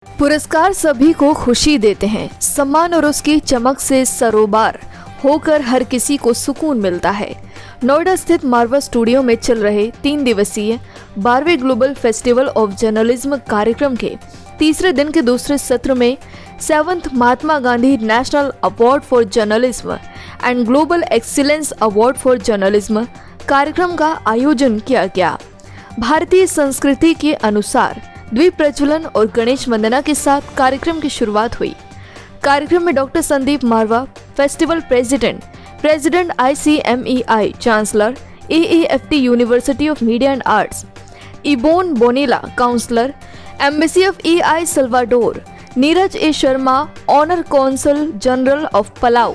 पुरस्कार सभी को खुशी देते हैं। सम्मान और उसकी चमक से सरोबार होकर हर किसी को सुकून मिलता है। नोएडा स्थित मारवा स्टूडियो में चल रहे 3 दिवसीय 12वें ग्लोबल फेस्टिवल ऑफ जर्नलिज्म कार्यक्रम के तीसरे दिन के दूसरे सत्र में 7th Mahatma Gandhi national award for journalism and global excellence award for journalism कार्यक्रम का आयोजन किया गया। भारतीय संस्कृति के अनुसार द्वीप प्रज्वलन और गणेश वंदना के साथ कार्यक्रम की शुरुआत हुई। कार्यक्रम में doctor Sandeep Marwah, festival president ICMEI chancellor, AAFT university of media and arts, Ibon Bonilla counsellor, embassy of EI Salvador, Neeraj A Sharma, honour consul general of Palau,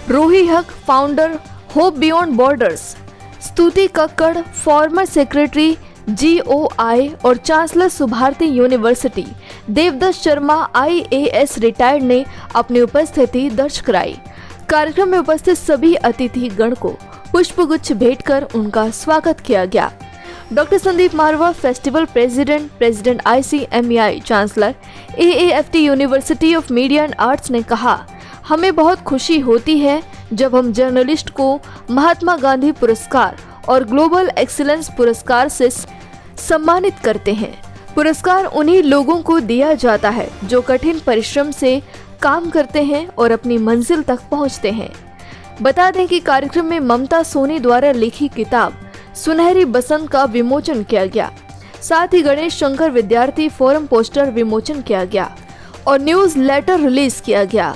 Roohi Haq, founder Hope Beyond Borders, Stuti Kakkar, former secretary GOI और chancellor Subharti university Devdutt Sharma IAS retired ने अपनी उपस्थिति दर्ज कराई। कार्यक्रम में उपस्थित सभी अतिथि गण को पुष्पगुच्छ भेंट कर उनका स्वागत किया गया। Doctor Sandeep Marwah, festival president ICMEI chancellor, AAFT university of media and arts ने कहा, हमें बहुत खुशी होती है जब हम जर्नलिस्ट को महात्मा गांधी पुरस्कार और ग्लोबल एक्सीलेंस पुरस्कार से सम्मानित करते हैं। पुरस्कार उन्हीं लोगों को दिया जाता है जो कठिन परिश्रम से काम करते हैं और अपनी मंजिल तक पहुंचते हैं। बता दें कि कार्यक्रम में ममता सोनी द्वारा लिखी किताब सुनहरी बसंत का विमोचन किया गया। साथ ही गणेश शंकर विद्यार्थी फोरम पोस्टर विमोचन किया गया और न्यूज लेटर रिलीज किया गया।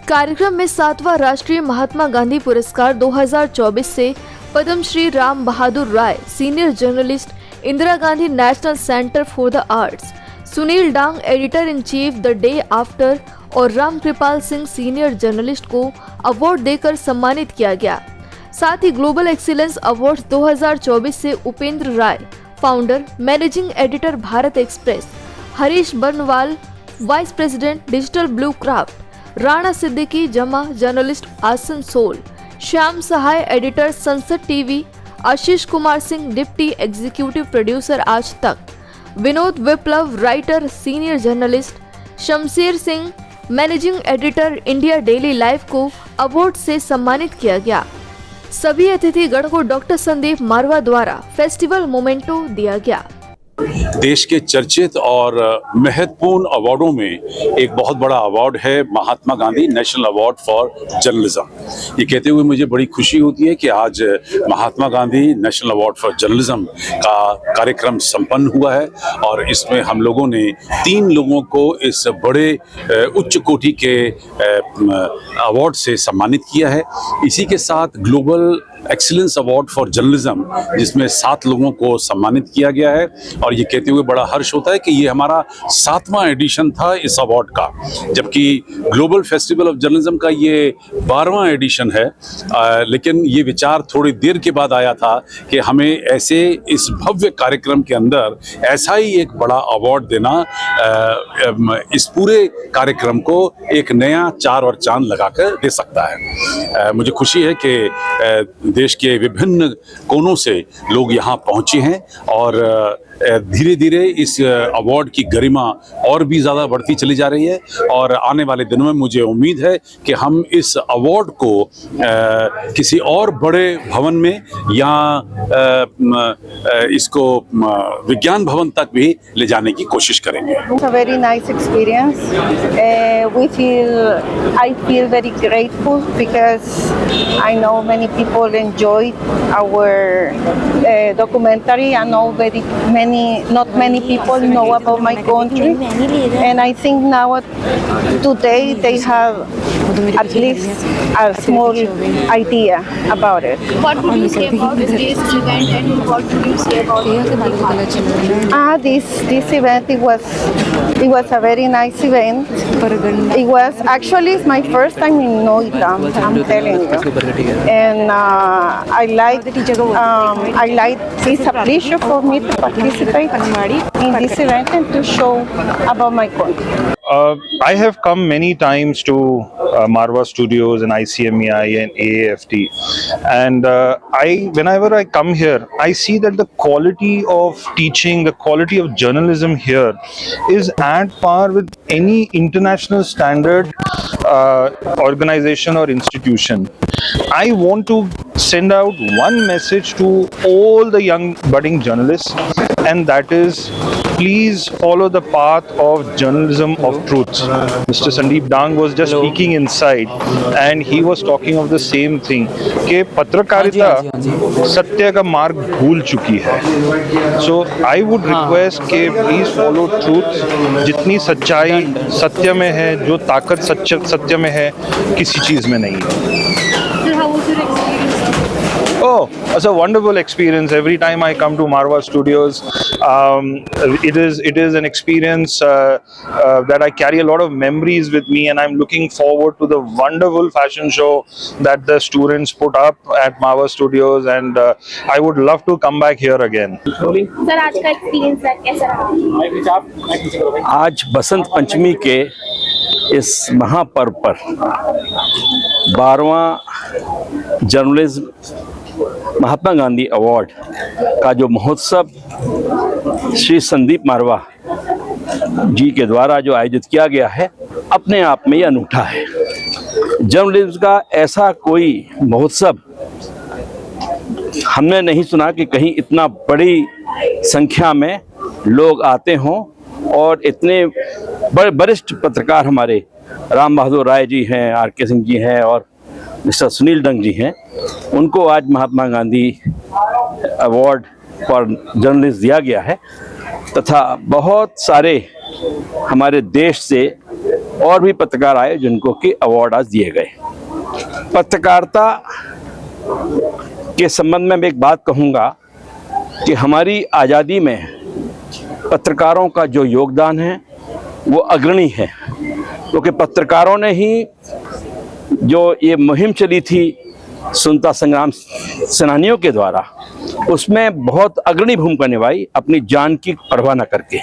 कार्यक्रम में 7वां राष्ट्रीय महात्मा गांधी पुरस्कार 2024 से Padmashri Ram Bahadur Rai, senior journalist, Indira Gandhi National Centre for the Arts, Sunil Dang, editor in chief the Day After और राम कृपाल सिंह, सीनियर जर्नलिस्ट को अवार्ड देकर सम्मानित किया गया। साथ ही ग्लोबल एक्सीलेंस अवार्ड 2024 से Upendra Rai, founder managing editor Bharat Express, Harish Barnwal, vice president digital Blue Craft, Rana Siddiqui जमा journalist Asansol, Shyam Sahay editor Sansad TV, Ashish Kumar Singh deputy executive producer Aaj Tak, Vinod Viplav writer senior journalist, Shamsher Singh managing editor India daily life को अवार्ड से सम्मानित किया गया। सभी अतिथिगण को डॉक्टर संदीप मारवा द्वारा फेस्टिवल मोमेंटो दिया गया। देश के चर्चित और महत्वपूर्ण अवार्डों में एक बहुत बड़ा अवार्ड है Mahatma Gandhi national award for journalism. ये कहते हुए मुझे बड़ी खुशी होती है कि आज Mahatma Gandhi national award for journalism का कार्यक्रम संपन्न हुआ है और इसमें हम लोगों ने 3 लोगों को इस बड़े उच्च कोटि के अवार्ड से सम्मानित किया है। इसी के साथ global excellence award for journalism जिसमें 7 लोगों को सम्मानित किया गया है और ये कहते हुए बड़ा हर्ष होता है कि ये हमारा 7वां एडिशन था इस अवार्ड का, जबकि ग्लोबल फेस्टिवल ऑफ जर्नलिज्म का ये 12वां एडिशन है। लेकिन ये विचार थोड़ी देर के बाद आया था कि हमें ऐसे इस भव्य कार्यक्रम के अंदर ऐसा ही एक बड़ा अवार्ड देना इस पूरे कार्यक्रम को एक नया चार और चांद लगाकर दे सकता है। मुझे खुशी है कि देश के विभिन्न कोनों से लोग यहाँ पहुँचे हैं और धीरे धीरे इस अवार्ड की गरिमा और भी ज़्यादा बढ़ती चली जा रही है और आने वाले दिनों में मुझे उम्मीद है कि हम इस अवार्ड को किसी और बड़े भवन में या इसको विज्ञान भवन तक भी ले जाने की कोशिश करेंगे। It's a very nice experience. I feel very grateful because I know many people enjoyed our documentary. I know not many people know about my country, and I think now today they have at least a small idea about it. What would you say about this event and what would you say about this event? It was a very nice event. It was actually my first time in Noida, I'm telling you, and I like it's a pleasure for me to participate in this event and to show about my country. I have come many times to Marva Studios and ICMEI and AAFT, and whenever I come here, I see that the quality of teaching, the quality of journalism here is at par with any international standard organization or institution. I want to send out one message to all the young budding journalists, and that is, please follow the path of journalism of truth. Mr. Sandeep Dang was just speaking inside, and he was talking of the same thing कि पत्रकारिता सत्य का मार्ग भूल चुकी है. So I would request कि please follow truth. जितनी सच्चाई सत्य में है, जो ताकत सत्य में है, किसी चीज में नहीं है. Sir, how was your experience? Oh, it's a wonderful experience. Every time I come to Marva Studios, it is an experience that I carry a lot of memories with me, and I'm looking forward to the wonderful fashion show that the students put up at Marva Studios, and I would love to come back here again. Sir आज का experience कैसा रहा? आज बसंत पंचमी के इस महापर्व पर 12वां journalism Mahatma Gandhi award का जो महोत्सव श्री संदीप मारवा जी के द्वारा जो आयोजित किया गया है, अपने आप में ये अनूठा है. जर्नलिज्म का ऐसा कोई महोत्सव हमने नहीं सुना कि कहीं इतना बड़ी संख्या में लोग आते हों, और इतने बड़े वरिष्ठ पत्रकार हमारे राम बहादुर राय जी हैं, आर.के. सिंह जी हैं और मिस्टर सुनील डंग जी हैं, उनको आज Mahatma Gandhi award for journalist दिया गया है. तथा बहुत सारे हमारे देश से और भी पत्रकार आए जिनको कि अवार्ड आज दिए गए. पत्रकारिता के संबंध में मैं एक बात कहूँगा कि हमारी आज़ादी में पत्रकारों का जो योगदान है वो अग्रणी है, क्योंकि पत्रकारों ने ही जो ये मुहिम चली थी स्वतंत्रता संग्राम सेनानियों के द्वारा, उसमें बहुत अग्रणी भूमिका निभाई, अपनी जान की परवाह न करके.